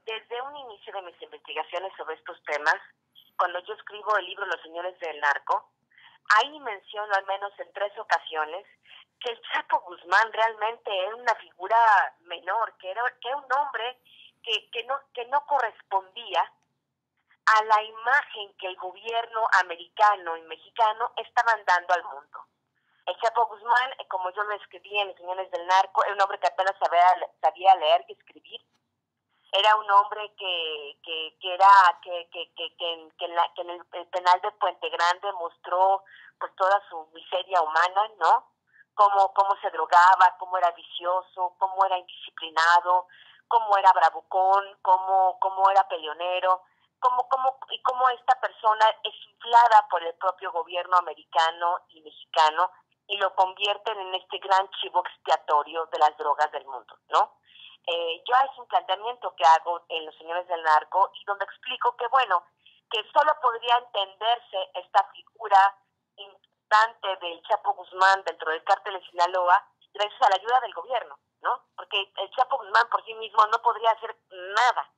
desde un inicio de mis investigaciones sobre estos temas, cuando yo escribo el libro Los Señores del Narco, ahí menciono al menos en 3 ocasiones que el Chapo Guzmán realmente era una figura menor, que era un hombre que no correspondía a la imagen que el gobierno americano y mexicano estaban dando al mundo. El Chapo Guzmán, como yo lo escribí en Los Señores del Narco, era un hombre que apenas sabía leer y escribir. Era un hombre que en el penal de Puente Grande mostró pues toda su miseria humana, ¿no? Cómo se drogaba, cómo era vicioso, cómo era indisciplinado, cómo era bravucón, cómo era peleonero, cómo esta persona es inflada por el propio gobierno americano y mexicano y lo convierten en este gran chivo expiatorio de las drogas del mundo, ¿no? Yo es un planteamiento que hago en Los Señores del Narco y donde explico que, bueno, que solo podría entenderse esta figura importante del Chapo Guzmán dentro del cártel de Sinaloa gracias a la ayuda del gobierno, ¿no? Porque el Chapo Guzmán por sí mismo no podría hacer nada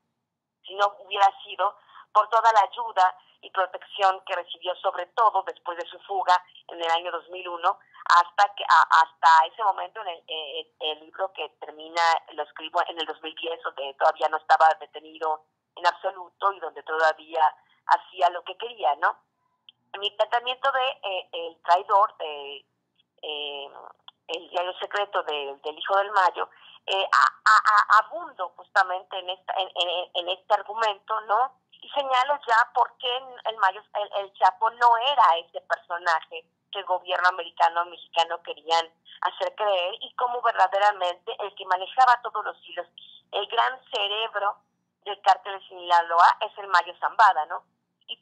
si no hubiera sido por toda la ayuda y protección que recibió, sobre todo después de su fuga en el año 2001, hasta ese momento en el libro que termina, lo escribo en el 2010, donde todavía no estaba detenido en absoluto y donde todavía hacía lo que quería, ¿no? Mi planteamiento de El Traidor, el diario secreto del Hijo del Mayo, abundo justamente en este argumento, ¿no? Y señalo ya por qué el Chapo no era ese personaje que el gobierno americano o mexicano querían hacer creer y cómo verdaderamente el que manejaba todos los hilos, el gran cerebro del cártel de Sinaloa es el Mayo Zambada, ¿no? Y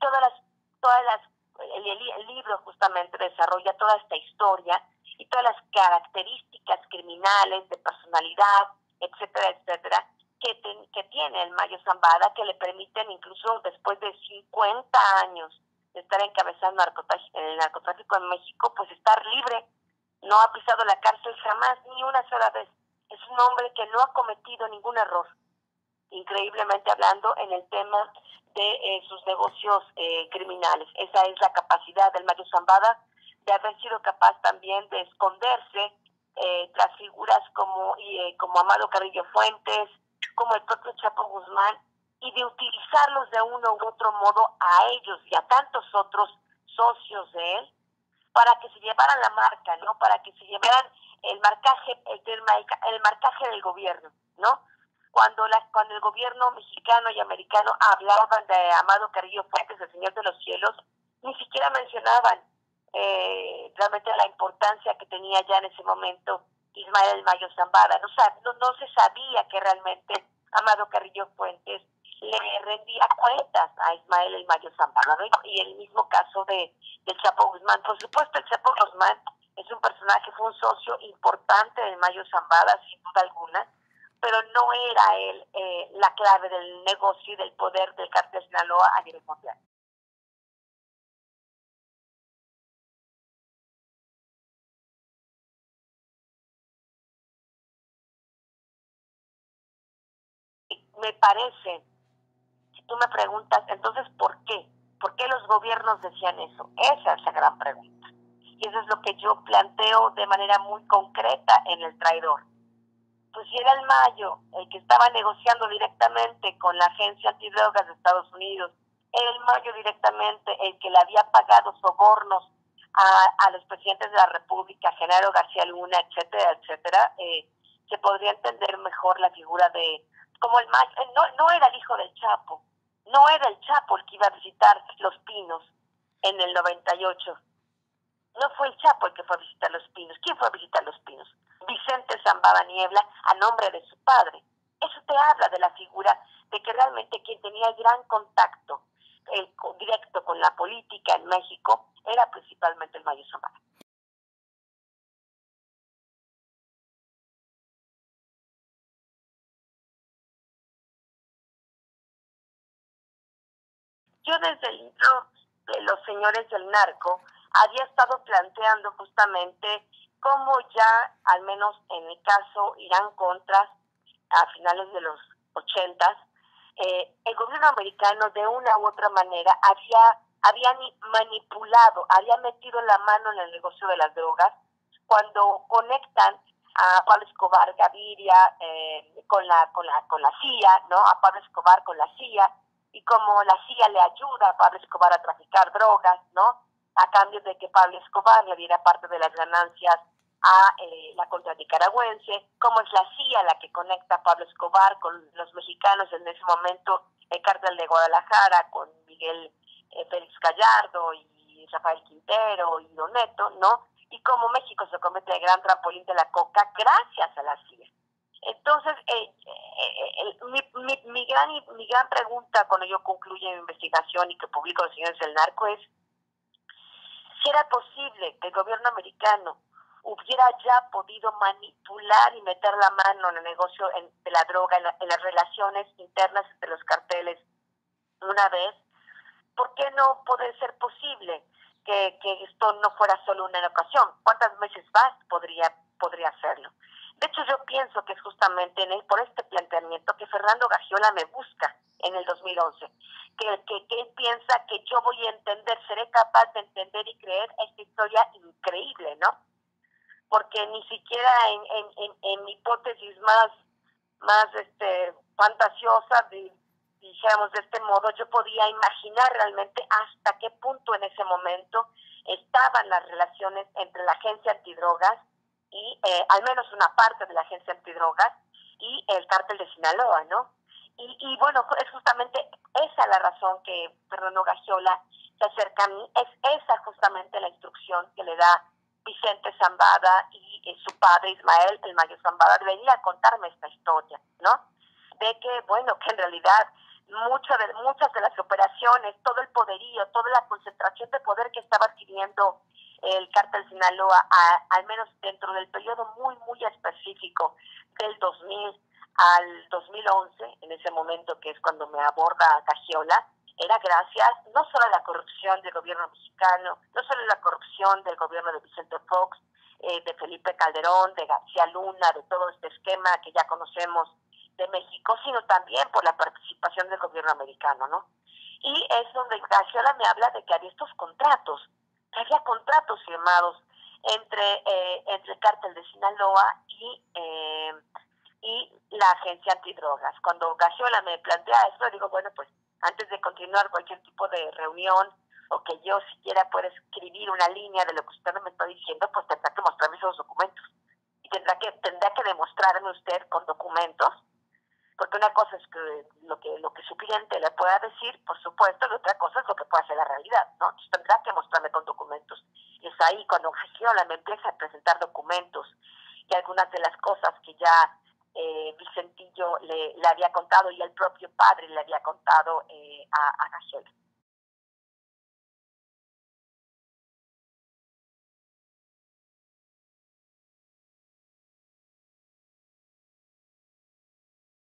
el libro justamente desarrolla toda esta historia y todas las características criminales de personalidad, etcétera, etcétera, que tiene el Mayo Zambada, que le permiten incluso después de 50 años de estar encabezando el narcotráfico en México, pues estar libre. No ha pisado la cárcel jamás, ni una sola vez. Es un hombre que no ha cometido ningún error, increíblemente hablando, en el tema de sus negocios criminales. Esa es la capacidad del Mayo Zambada, de haber sido capaz también de esconderse tras figuras como Amado Carrillo Fuentes, como el propio Chapo Guzmán, y de utilizarlos de uno u otro modo a ellos y a tantos otros socios de él para que se llevaran la marca, ¿no? Para que se llevaran el marcaje del gobierno, ¿no? Cuando el gobierno mexicano y americano hablaban de Amado Carrillo Fuentes, el Señor de los Cielos, ni siquiera mencionaban realmente la importancia que tenía ya en ese momento Ismael Mayo Zambada. No se sabía que realmente Amado Carrillo Fuentes le rendía cuentas a Ismael El Mayo Zambada, ¿no? Y el mismo caso del Chapo Guzmán. Por supuesto, el Chapo Guzmán es un personaje, fue un socio importante del Mayo Zambada, sin duda alguna, pero no era él la clave del negocio y del poder del cártel de Sinaloa a nivel mundial. Me parece, si tú me preguntas, entonces, ¿por qué? ¿Por qué los gobiernos decían eso? Esa es la gran pregunta. Y eso es lo que yo planteo de manera muy concreta en El Traidor. Pues si era el Mayo el que estaba negociando directamente con la Agencia Antidrogas de Estados Unidos, era el Mayo directamente el que le había pagado sobornos a los presidentes de la República, Genaro García Luna, etcétera, etcétera, se podría entender mejor la figura de como el Mayo. No era el hijo del Chapo, no era el Chapo el que iba a visitar Los Pinos en el 98. No fue el Chapo el que fue a visitar Los Pinos. ¿Quién fue a visitar Los Pinos? Vicente Zambada Niebla, a nombre de su padre. Eso te habla de la figura de que realmente quien tenía el gran contacto directo con la política en México era principalmente el Mayo Zambada. Yo desde el libro de Los Señores del Narco había estado planteando justamente cómo ya, al menos en mi caso, Irán Contras, a finales de los 80s, el gobierno americano de una u otra manera había manipulado, había metido la mano en el negocio de las drogas cuando conectan a Pablo Escobar Gaviria con la CIA, ¿no? A Pablo Escobar con la CIA, y como la CIA le ayuda a Pablo Escobar a traficar drogas, ¿no? A cambio de que Pablo Escobar le diera parte de las ganancias a la contra nicaragüense, como es la CIA la que conecta a Pablo Escobar con los mexicanos en ese momento, el cártel de Guadalajara, con Miguel Félix Gallardo y Rafael Quintero y Don Neto, ¿no? Y como México se convierte en el gran trampolín de la coca gracias a la CIA. Entonces, mi gran pregunta cuando yo concluyo mi investigación y que publico Los Señores del Narco es si era posible que el gobierno americano hubiera ya podido manipular y meter la mano en el negocio de la droga, en las relaciones internas entre los carteles una vez. ¿Por qué no puede ser posible que esto no fuera solo una ocasión? ¿Cuántas veces más podría hacerlo? De hecho, yo pienso que es justamente por este planteamiento que Fernando Gagiola me busca en el 2011, que él piensa que yo voy a entender, seré capaz de entender y creer esta historia increíble, ¿no? Porque ni siquiera en hipótesis más fantasiosa, dijéramos de este modo, yo podía imaginar realmente hasta qué punto en ese momento estaban las relaciones entre la agencia antidrogas y al menos una parte de la agencia antidrogas y el cártel de Sinaloa, ¿no? Y bueno, es justamente esa la razón que Fernando Gagiola se acerca a mí, es esa justamente la instrucción que le da Vicente Zambada y su padre Ismael El Mayo Zambada de venir a contarme esta historia, ¿no? De que, bueno, que en realidad muchas de las operaciones, todo el poderío, toda la concentración de poder que estaba adquiriendo el cártel Sinaloa, al menos dentro del periodo muy, muy específico del 2000 al 2011, en ese momento que es cuando me aborda Gagiola, era gracias no solo a la corrupción del gobierno mexicano, no solo a la corrupción del gobierno de Vicente Fox, de Felipe Calderón, de García Luna, de todo este esquema que ya conocemos de México, sino también por la participación del gobierno americano, ¿no? Y es donde Gagiola me habla de que había estos contratos, que había contratos firmados entre el cártel de Sinaloa y la agencia antidrogas. Cuando Gagiola me plantea esto, digo, bueno, pues antes de continuar cualquier tipo de reunión o que yo siquiera pueda escribir una línea de lo que usted me está diciendo, pues tendrá que mostrarme esos documentos. Y tendrá que demostrarme usted con documentos, porque una cosa es que lo que su cliente le pueda decir, por supuesto, y otra cosa es lo que pueda ser la realidad, ¿no? Entonces tendrá que mostrarme con documentos. Y es ahí cuando Gagiola me empieza a presentar documentos y algunas de las cosas que ya Vicentillo le había contado y el propio padre le había contado a Gagiola.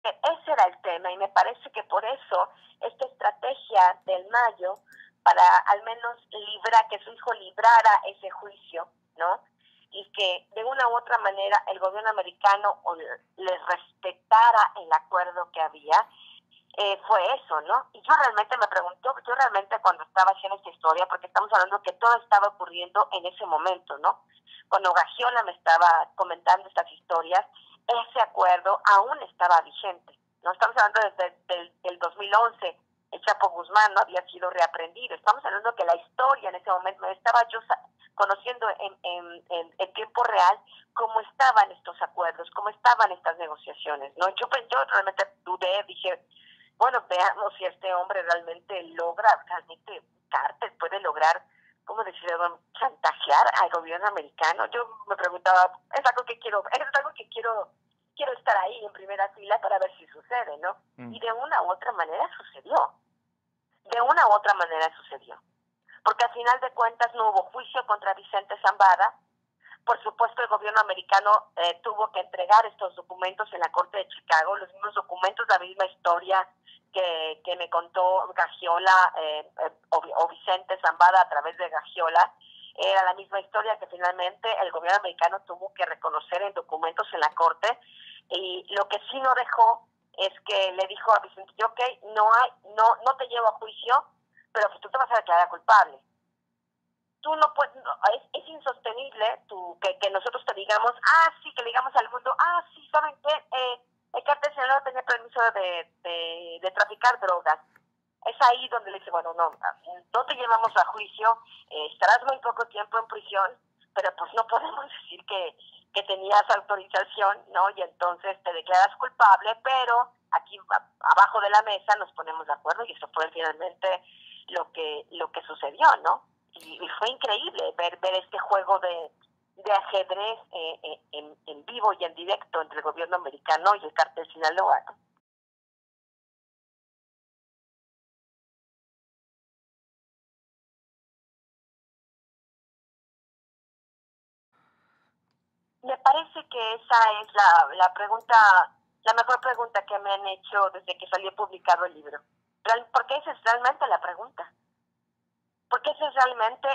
Ese era el tema y me parece que por eso esta estrategia del Mayo para al menos que su hijo librara ese juicio, ¿no? Y que de una u otra manera el gobierno americano le respetara el acuerdo que había, fue eso, ¿no? Y yo realmente me pregunto, yo realmente cuando estaba haciendo esta historia, porque estamos hablando que todo estaba ocurriendo en ese momento, ¿no? Cuando Gagiola me estaba comentando estas historias, ese acuerdo aún estaba vigente, ¿no? Estamos hablando desde el 2011, el Chapo Guzmán no había sido reaprendido, estamos hablando que la historia en ese momento, me estaba yo conociendo en tiempo real cómo estaban estos acuerdos, cómo estaban estas negociaciones, ¿no? Yo realmente dudé, dije, bueno, veamos si este hombre realmente cártel puede lograr, ¿cómo decirlo?, chantajear al gobierno americano. Yo me preguntaba, es algo que quiero estar ahí en primera fila para ver si sucede, ¿no? Y de una u otra manera sucedió. De una u otra manera sucedió. Porque al final de cuentas no hubo juicio contra Vicente Zambada. Por supuesto, el gobierno americano tuvo que entregar estos documentos en la Corte de Chicago, los mismos documentos, la misma historia que me contó Gagiola o Vicente Zambada a través de Gagiola. Era la misma historia que finalmente el gobierno americano tuvo que reconocer en documentos en la Corte. Y lo que sí no dejó es que le dijo a Vicente, ok, no te llevo a juicio, pero pues tú te vas a declarar culpable. Tú no puedes, es insostenible que nosotros te digamos, sí, que le digamos al mundo, sí, ¿saben qué? El cártel Sinaloa tenía permiso de traficar drogas. Es ahí donde le dice, bueno, no te llevamos a juicio, estarás muy poco tiempo en prisión, pero pues no podemos decir que tenías autorización, ¿no? Y entonces te declaras culpable, pero aquí abajo de la mesa nos ponemos de acuerdo y eso fue finalmente lo que sucedió, ¿no? Y fue increíble ver este juego de ajedrez en vivo y en directo entre el gobierno americano y el cártel Sinaloa, ¿no? Me parece que esa es la pregunta, la mejor pregunta que me han hecho desde que salió publicado el libro. Porque esa es realmente la pregunta. Porque esa es realmente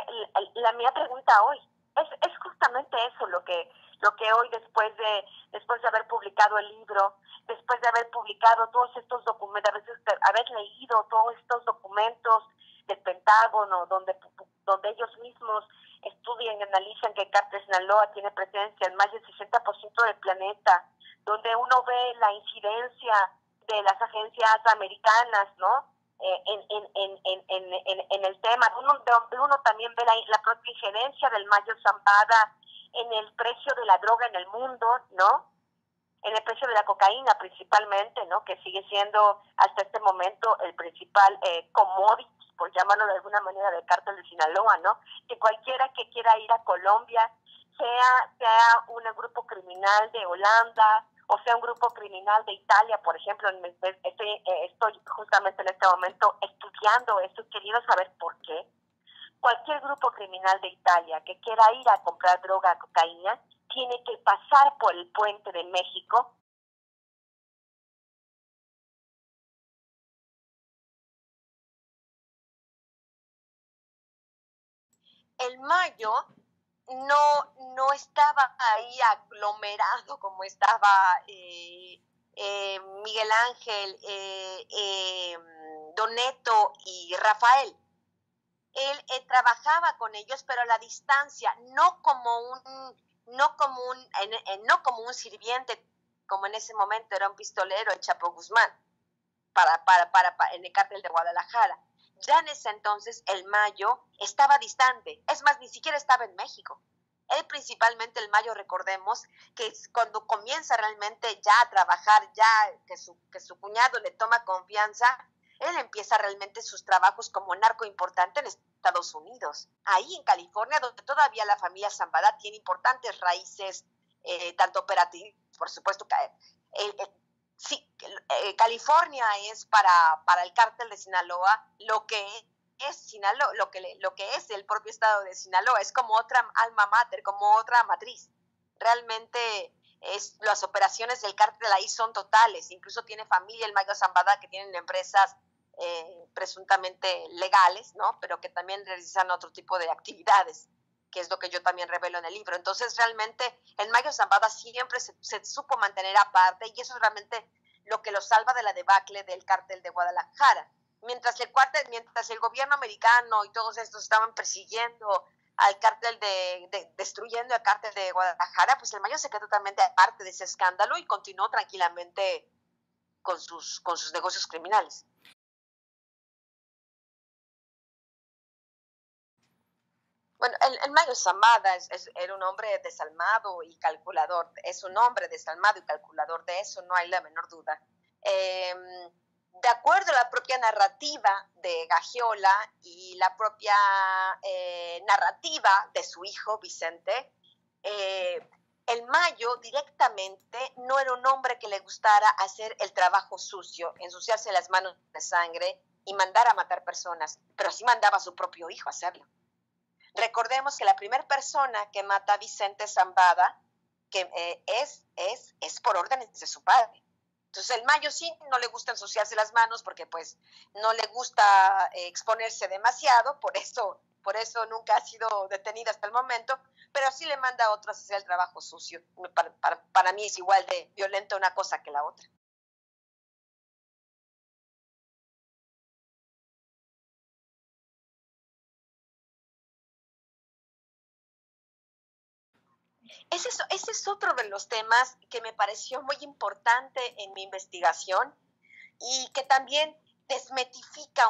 la mía pregunta hoy. Es justamente eso lo que hoy después de haber publicado el libro, después de haber publicado todos estos documentos, a veces de haber leído todos estos documentos del Pentágono, donde ellos mismos estudian y analizan que el cártel Sinaloa tiene presencia en más del 60% del planeta, donde uno ve la incidencia de las agencias americanas, ¿no? En el tema, donde uno también ve la propia injerencia del Mayo Zambada en el precio de la droga en el mundo, ¿no? En el precio de la cocaína principalmente, ¿no? Que sigue siendo hasta este momento el principal commodity, por llamarlo de alguna manera, del cártel de Sinaloa, ¿no? Que cualquiera que quiera ir a Colombia, sea un grupo criminal de Holanda, o sea un grupo criminal de Italia, por ejemplo, estoy justamente en este momento estudiando esto y queriendo saber por qué. Cualquier grupo criminal de Italia que quiera ir a comprar droga, cocaína, tiene que pasar por el puente de México. El Mayo no estaba ahí aglomerado como estaba Miguel Ángel, Doneto y Rafael. Él trabajaba con ellos, pero a la distancia, no como un sirviente, como en ese momento era un pistolero, el Chapo Guzmán, en el cártel de Guadalajara. Ya en ese entonces, el Mayo estaba distante, es más, ni siquiera estaba en México. Él principalmente, el Mayo, recordemos, que cuando comienza realmente ya a trabajar, ya que su cuñado le toma confianza, él empieza realmente sus trabajos como narco importante en Estados Unidos. Ahí en California, donde todavía la familia Zambada tiene importantes raíces, tanto operativas, por supuesto, sí, California es para el cártel de Sinaloa lo que es Sinaloa, lo que es el propio estado de Sinaloa, es como otra alma mater, como otra matriz. Realmente las operaciones del cártel ahí son totales, incluso tiene familia el Mayo Zambada que tienen empresas presuntamente legales, ¿no? Pero que también realizan otro tipo de actividades, que es lo que yo también revelo en el libro. Entonces, realmente, el Mayo Zambada siempre se supo mantener aparte y eso es realmente lo que lo salva de la debacle del cártel de Guadalajara. Mientras el gobierno americano y todos estos estaban persiguiendo al cártel destruyendo el cártel de Guadalajara, pues el Mayo se quedó totalmente aparte de ese escándalo y continuó tranquilamente con sus negocios criminales. Bueno, el Mayo Zambada era un hombre desalmado y calculador, es un hombre desalmado y calculador, de eso no hay la menor duda. De acuerdo a la propia narrativa de Gagiola y la propia narrativa de su hijo Vicente, el Mayo directamente no era un hombre que le gustara hacer el trabajo sucio, ensuciarse las manos de sangre y mandar a matar personas, pero sí mandaba a su propio hijo a hacerlo. Recordemos que la primera persona que mata a Vicente Zambada que es por órdenes de su padre. Entonces el Mayo sí no le gusta ensuciarse las manos porque pues no le gusta exponerse demasiado, por eso nunca ha sido detenido hasta el momento, pero sí le manda a otros a hacer el trabajo sucio. Para mí es igual de violenta una cosa que la otra. Ese es otro de los temas que me pareció muy importante en mi investigación y que también desmitifica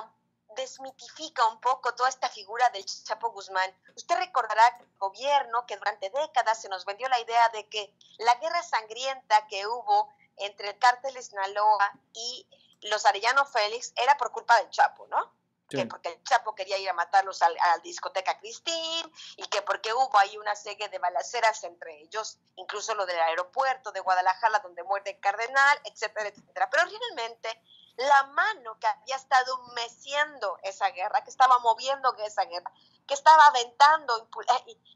un poco toda esta figura del Chapo Guzmán. Usted recordará que el gobierno, que durante décadas se nos vendió la idea de que la guerra sangrienta que hubo entre el cártel de Sinaloa y los Arellano Félix era por culpa del Chapo, ¿no? Sí. Que porque el Chapo quería ir a matarlos a la discoteca Cristín y que porque hubo ahí una serie de balaceras entre ellos, incluso lo del aeropuerto de Guadalajara donde muere el cardenal, etcétera, etcétera. Pero realmente la mano que había estado meciendo esa guerra, que estaba moviendo esa guerra, que estaba aventando,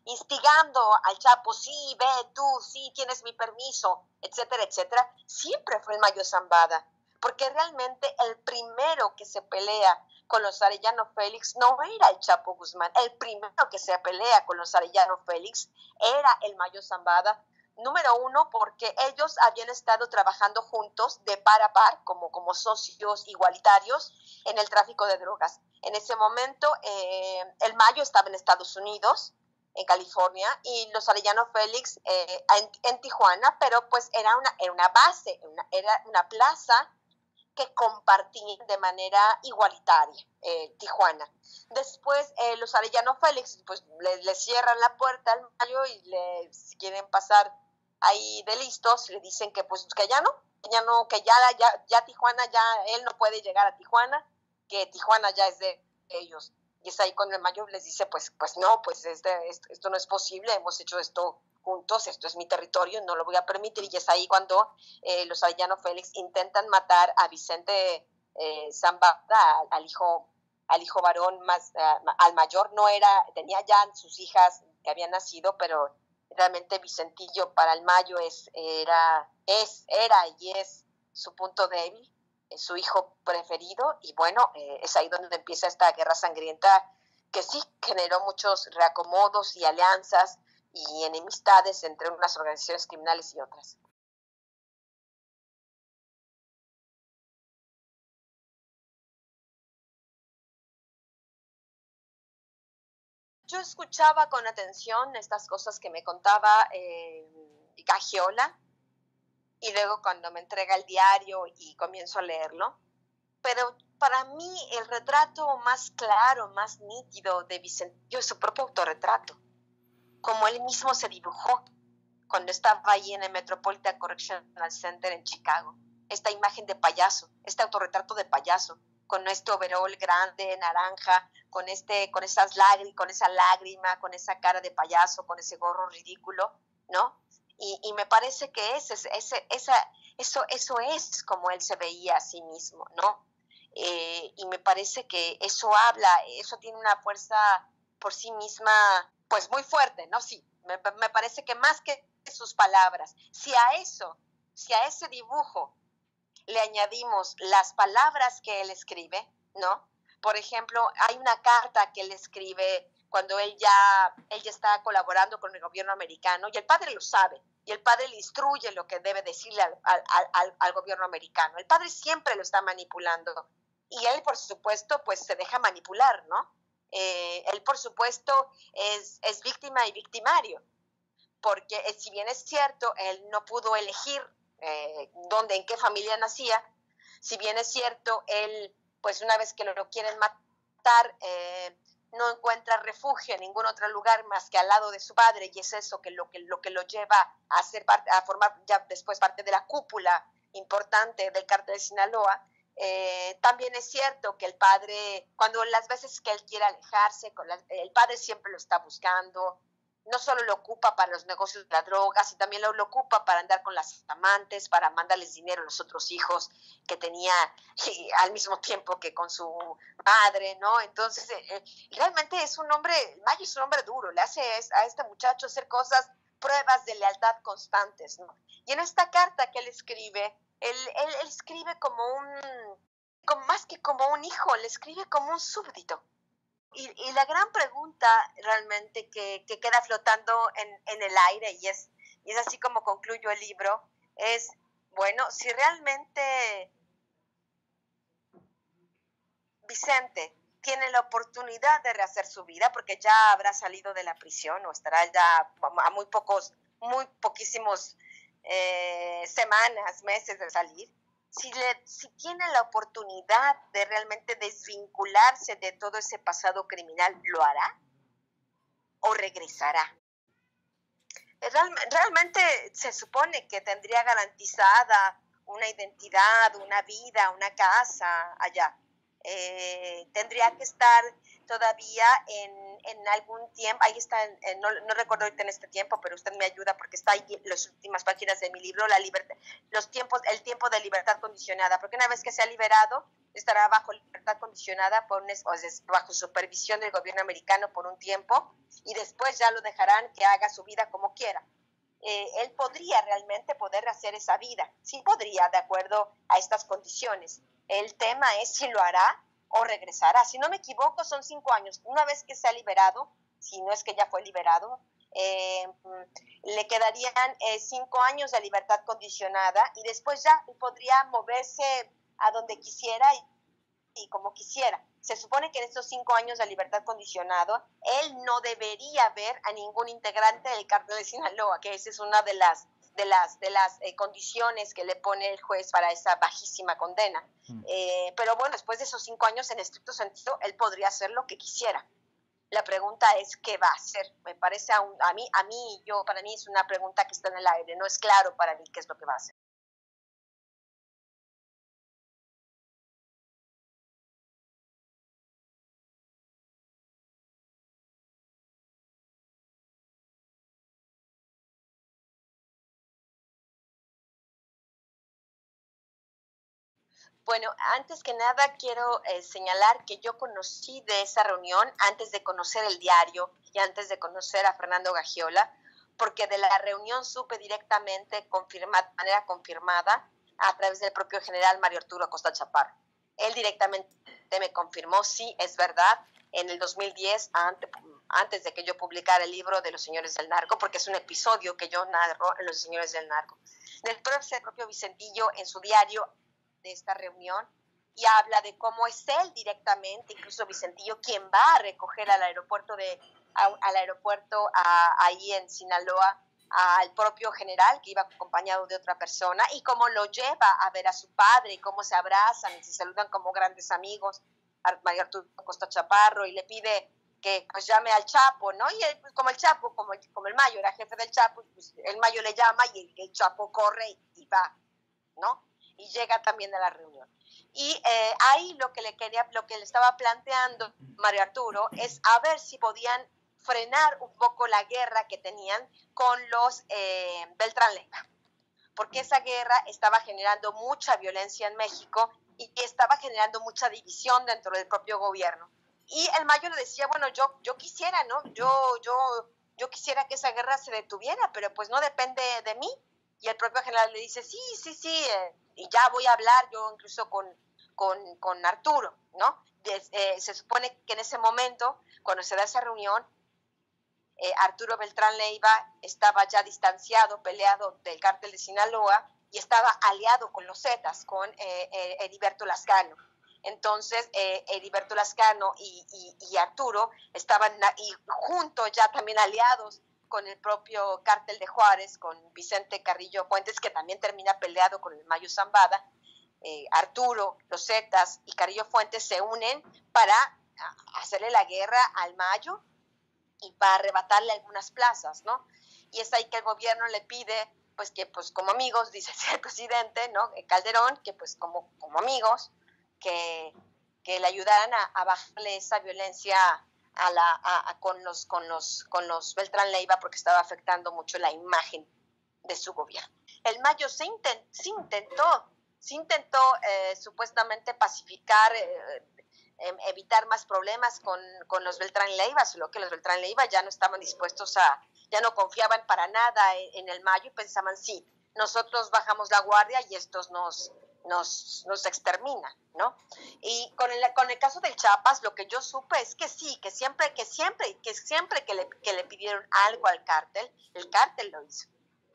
instigando al Chapo, sí, ve tú, sí, tienes mi permiso, etcétera, etcétera, siempre fue el Mayo Zambada, porque realmente el primero que se pelea con los Arellano Félix no era el Chapo Guzmán, el primero que se pelea con los Arellano Félix era el Mayo Zambada. Número uno, porque ellos habían estado trabajando juntos de par a par, como socios igualitarios, en el tráfico de drogas. En ese momento, el Mayo estaba en Estados Unidos, en California, y los Arellano Félix en Tijuana, pero pues era una base, era una plaza que compartían de manera igualitaria Tijuana. Después los Arellano Félix pues le cierran la puerta al Mayo y si quieren pasar ahí de listos, le dicen que pues que ya Tijuana, ya él no puede llegar a Tijuana, que Tijuana ya es de ellos. Y es ahí cuando el Mayo les dice, pues no, pues esto no es posible, hemos hecho esto juntos, esto es mi territorio, no lo voy a permitir. Y es ahí cuando los Arellano Félix intentan matar a Vicente Zambada, al hijo varón más, al mayor. Tenía ya sus hijas que habían nacido, pero realmente Vicentillo para el Mayo era y es su punto débil, es su hijo preferido, y bueno, es ahí donde empieza esta guerra sangrienta que sí generó muchos reacomodos y alianzas y enemistades entre unas organizaciones criminales y otras. Yo escuchaba con atención estas cosas que me contaba Gagiola, y luego cuando me entrega el diario y comienzo a leerlo, pero para mí el retrato más claro, más nítido de Vicentillo es su propio autorretrato, como él mismo se dibujó cuando estaba ahí en el Metropolitan Correctional Center en Chicago. Esta imagen de payaso, este autorretrato de payaso, con este overol grande, naranja, con esa lágrima, con esa cara de payaso, con ese gorro ridículo, ¿no? Y me parece que eso es como él se veía a sí mismo, ¿no? Y me parece que eso tiene una fuerza por sí misma, pues muy fuerte, ¿no? Sí, me parece que más que sus palabras, si a ese dibujo le añadimos las palabras que él escribe, ¿no? Por ejemplo, hay una carta que él escribe cuando él ya está colaborando con el gobierno americano, y el padre lo sabe, y el padre le instruye lo que debe decirle al gobierno americano. El padre siempre lo está manipulando, y él, por supuesto, pues se deja manipular, ¿no? Él, por supuesto, es víctima y victimario, porque si bien es cierto, él no pudo elegir en qué familia nacía, si bien es cierto, él, pues una vez que lo quieren matar, no encuentra refugio en ningún otro lugar más que al lado de su padre, y es eso lo que lo lleva a formar ya después parte de la cúpula importante del cártel de Sinaloa. También es cierto que el padre, cuando las veces que él quiere alejarse, el padre siempre lo está buscando. No solo lo ocupa para los negocios de la droga, sino también lo ocupa para andar con las amantes, para mandarles dinero a los otros hijos que tenía al mismo tiempo que con su madre, ¿no? Entonces, realmente Mayo es un hombre duro, le hace a este muchacho hacer pruebas de lealtad constantes, ¿no? Y en esta carta que él escribe, él escribe más que como un hijo, le escribe como un súbdito. Y la gran pregunta realmente que queda flotando en el aire, y es así como concluyo el libro, es, bueno, si realmente Vicente tiene la oportunidad de rehacer su vida, porque ya habrá salido de la prisión o estará ya a muy pocos muy poquísimos semanas, meses de salir, si tiene la oportunidad de realmente desvincularse de todo ese pasado criminal, ¿lo hará o regresará? Realmente se supone que tendría garantizada una identidad, una vida, una casa allá. Tendría que estar todavía en algún tiempo, ahí está, no recuerdo ahorita en este tiempo, pero usted me ayuda porque está ahí en las últimas páginas de mi libro, el tiempo de libertad condicionada, porque una vez que sea liberado, estará bajo libertad condicionada bajo supervisión del gobierno americano por un tiempo, y después ya lo dejarán que haga su vida como quiera. Él podría realmente poder hacer esa vida, sí podría, de acuerdo a estas condiciones. El tema es si lo hará o regresará. Si no me equivoco, son 5 años. Una vez que sea liberado, si no es que ya fue liberado, le quedarían 5 años de libertad condicionada y después ya podría moverse a donde quisiera y como quisiera. Se supone que en estos 5 años de libertad condicionada, él no debería ver a ningún integrante del cártel de Sinaloa, que esa es una de las condiciones que le pone el juez para esa bajísima condena. Pero bueno, después de esos 5 años, en estricto sentido, él podría hacer lo que quisiera. La pregunta es qué va a hacer. Me parece para mí es una pregunta que está en el aire. No es claro para mí qué es lo que va a hacer. Bueno, antes que nada quiero señalar que yo conocí de esa reunión antes de conocer el diario y antes de conocer a Fernando Gagiola, porque de la reunión supe directamente, de manera confirmada, a través del propio general Mario Arturo Acosta Chaparro. Él directamente me confirmó, sí, es verdad, en el 2010, antes de que yo publicara el libro de Los Señores del Narco, porque es un episodio que yo narro en Los Señores del Narco. Después el propio Vicentillo en su diario de esta reunión y habla de cómo es él directamente, incluso Vicentillo, quien va a recoger al aeropuerto ahí en Sinaloa al propio general que iba acompañado de otra persona y cómo lo lleva a ver a su padre y cómo se abrazan y se saludan como grandes amigos, Mario Arturo Acosta Chaparro, y le pide que pues llame al Chapo, ¿no? Y él, pues, como el Chapo, como el Mayo era jefe del Chapo, pues el Mayo le llama y el Chapo corre y va, ¿no? Y llega también a la reunión. Y ahí lo que le estaba planteando Mario Arturo es a ver si podían frenar un poco la guerra que tenían con los Beltrán Leiva, porque esa guerra estaba generando mucha violencia en México y estaba generando mucha división dentro del propio gobierno. Y el Mayo le decía, bueno, yo quisiera, ¿no? Yo quisiera que esa guerra se detuviera, pero pues no depende de mí. Y el propio general le dice, sí, y ya voy a hablar yo incluso con Arturo, ¿no? Se supone que en ese momento, cuando se da esa reunión, Arturo Beltrán Leiva estaba ya distanciado, peleado del cártel de Sinaloa y estaba aliado con los Zetas, con Heriberto Lascano. Entonces, Heriberto Lascano y Arturo estaban y juntos ya también aliados con el propio cártel de Juárez, con Vicente Carrillo Fuentes, que también termina peleado con el Mayo Zambada. Arturo, los Zetas y Carrillo Fuentes se unen para hacerle la guerra al Mayo y para arrebatarle algunas plazas, ¿no? Y es ahí que el gobierno le pide, pues que pues como amigos, dice el presidente, ¿no? Calderón, que pues como amigos, que le ayudaran a bajarle esa violencia con los Beltrán Leiva, porque estaba afectando mucho la imagen de su gobierno. El Mayo se intentó supuestamente pacificar, evitar más problemas con los Beltrán Leiva, solo que los Beltrán Leiva ya no estaban dispuestos ya no confiaban para nada en el Mayo y pensaban, sí, nosotros bajamos la guardia y estos nos exterminan, ¿no? Y con el caso del Chiapas, lo que yo supe es que sí, que siempre que le pidieron algo al cártel, el cártel lo hizo.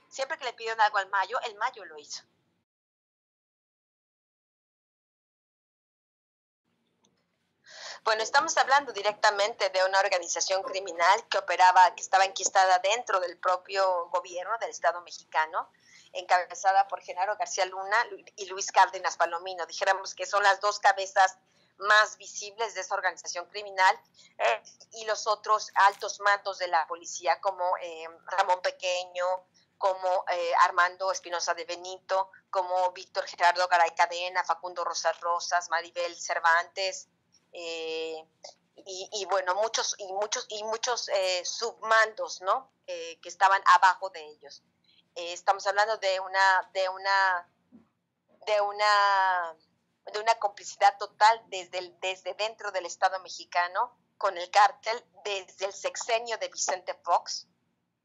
Siempre que le pidieron algo al Mayo, el Mayo lo hizo. Bueno, estamos hablando directamente de una organización criminal que operaba, que estaba enquistada dentro del propio gobierno del Estado mexicano, encabezada por Genaro García Luna y Luis Cárdenas Palomino. Dijéramos que son las dos cabezas más visibles de esa organización criminal, y los otros altos mandos de la policía, como Ramón Pequeño, como Armando Espinosa de Benito, como Víctor Gerardo Garay Cadena, Facundo Rosas Rosas, Maribel Cervantes, y bueno, muchos submandos, ¿no? Que estaban abajo de ellos. Estamos hablando de una complicidad total desde dentro del Estado mexicano con el cártel desde el sexenio de Vicente Fox,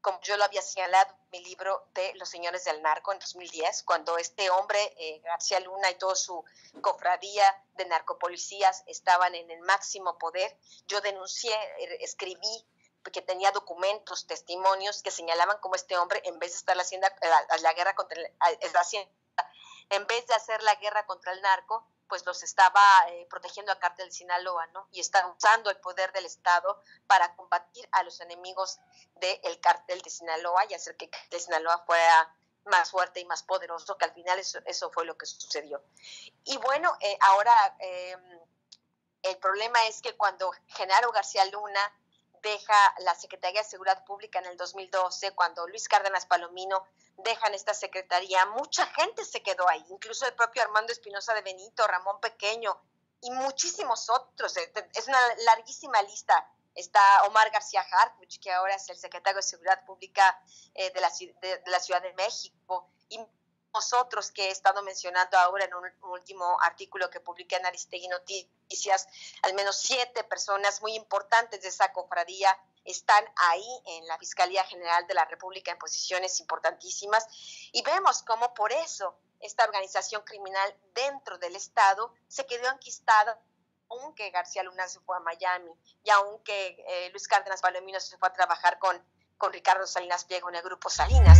como yo lo había señalado en mi libro de Los Señores del Narco en 2010, cuando este hombre, García Luna, y toda su cofradía de narcopolicías estaban en el máximo poder. Yo denuncié, escribí, porque tenía documentos, testimonios que señalaban cómo este hombre, en vez de estar haciendo la guerra contra en vez de hacer la guerra contra el narco, pues los estaba protegiendo al cártel de Sinaloa, ¿no? Y está usando el poder del Estado para combatir a los enemigos del cártel de Sinaloa y hacer que el cártel de Sinaloa fuera más fuerte y más poderoso, que al final eso fue lo que sucedió. Y bueno, ahora el problema es que cuando Genaro García Luna deja la Secretaría de Seguridad Pública en el 2012, cuando Luis Cárdenas Palomino dejan esta secretaría, mucha gente se quedó ahí, incluso el propio Armando Espinosa de Benito, Ramón Pequeño y muchísimos otros. Es una larguísima lista. Está Omar García Harfuch, que ahora es el secretario de Seguridad Pública de la Ciudad de México, y nosotros que he estado mencionando ahora en un último artículo que publiqué en Aristegui Noticias. Al menos 7 personas muy importantes de esa cofradía están ahí en la Fiscalía General de la República en posiciones importantísimas, y vemos cómo por eso esta organización criminal dentro del Estado se quedó enquistada, aunque García Luna se fue a Miami y aunque Luis Cárdenas Palomino se fue a trabajar con Ricardo Salinas Pliego en el Grupo Salinas.